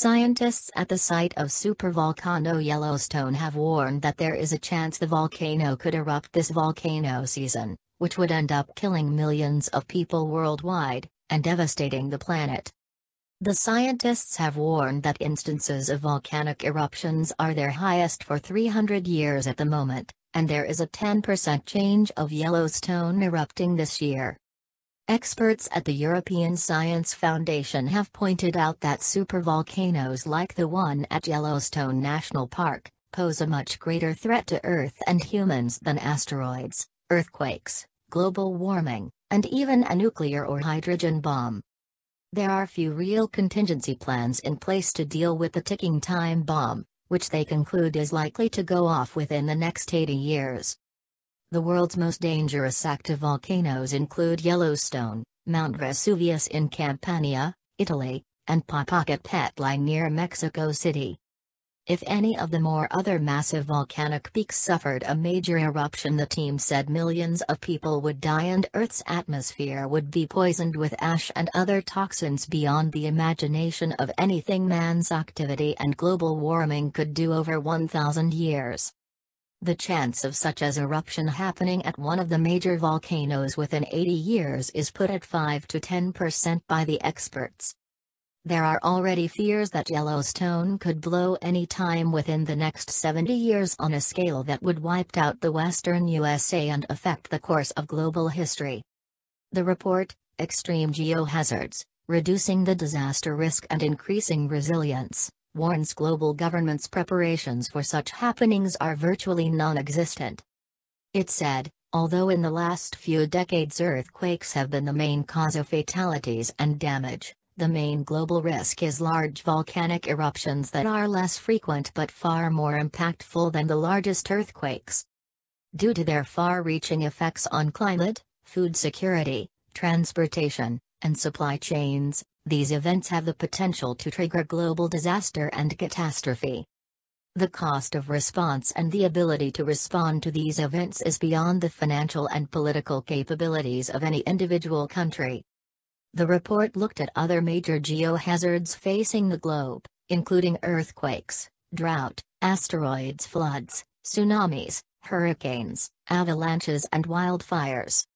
Scientists at the site of supervolcano Yellowstone have warned that there is a chance the volcano could erupt this volcano season, which would end up killing millions of people worldwide, and devastating the planet. The scientists have warned that instances of volcanic eruptions are their highest for 300 years at the moment, and there is a 10% chance of Yellowstone erupting this year. Experts at the European Science Foundation have pointed out that supervolcanoes like the one at Yellowstone National Park pose a much greater threat to Earth and humans than asteroids, earthquakes, global warming, and even a nuclear or hydrogen bomb. There are few real contingency plans in place to deal with the ticking time bomb, which they conclude is likely to go off within the next 80 years. The world's most dangerous active volcanoes include Yellowstone, Mount Vesuvius in Campania, Italy, and Popocatépetl near Mexico City. If any of the other massive volcanic peaks suffered a major eruption, the team said millions of people would die and Earth's atmosphere would be poisoned with ash and other toxins beyond the imagination of anything man's activity and global warming could do over 1,000 years. The chance of such an eruption happening at one of the major volcanoes within 80 years is put at 5 to 10% by the experts. There are already fears that Yellowstone could blow any time within the next 70 years on a scale that would wipe out the western USA and affect the course of global history. The report, Extreme Geohazards, Reducing the Disaster Risk and Increasing Resilience, warns global governments' preparations for such happenings are virtually non-existent. It said, although in the last few decades earthquakes have been the main cause of fatalities and damage, the main global risk is large volcanic eruptions that are less frequent but far more impactful than the largest earthquakes. Due to their far-reaching effects on climate, food security, transportation, and supply chains, these events have the potential to trigger global disaster and catastrophe. The cost of response and the ability to respond to these events is beyond the financial and political capabilities of any individual country. The report looked at other major geohazards facing the globe, including earthquakes, drought, asteroids, floods, tsunamis, hurricanes, avalanches, and wildfires.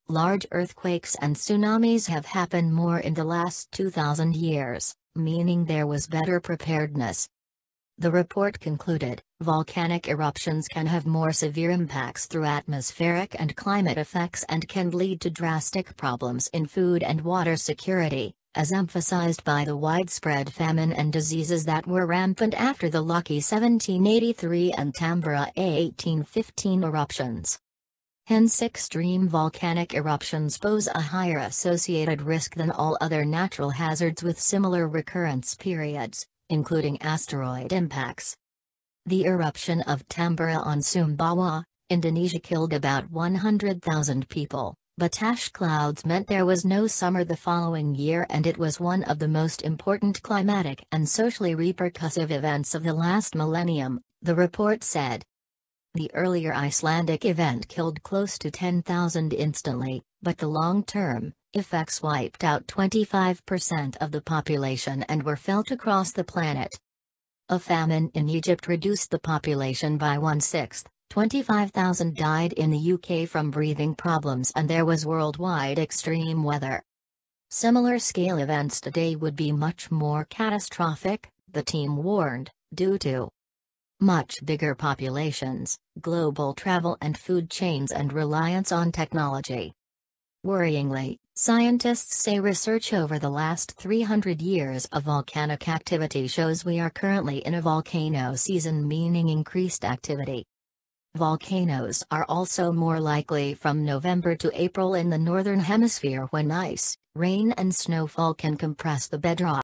Large earthquakes and tsunamis have happened more in the last 2,000 years, meaning there was better preparedness. The report concluded, volcanic eruptions can have more severe impacts through atmospheric and climate effects and can lead to drastic problems in food and water security, as emphasized by the widespread famine and diseases that were rampant after the Lucky 1783 and Tambora 1815 eruptions. Hence, extreme volcanic eruptions pose a higher associated risk than all other natural hazards with similar recurrence periods, including asteroid impacts. The eruption of Tambora on Sumbawa, Indonesia killed about 100,000 people, but ash clouds meant there was no summer the following year, and it was one of the most important climatic and socially repercussive events of the last millennium, the report said. The earlier Icelandic event killed close to 10,000 instantly, but the long-term effects wiped out 25% of the population and were felt across the planet. A famine in Egypt reduced the population by 1/6, 25,000 died in the UK from breathing problems, and there was worldwide extreme weather. Similar scale events today would be much more catastrophic, the team warned, due to much bigger populations, global travel and food chains, and reliance on technology. Worryingly, scientists say research over the last 300 years of volcanic activity shows we are currently in a volcano season, meaning increased activity. Volcanoes are also more likely from November to April in the northern hemisphere, when ice, rain, and snowfall can compress the bedrock.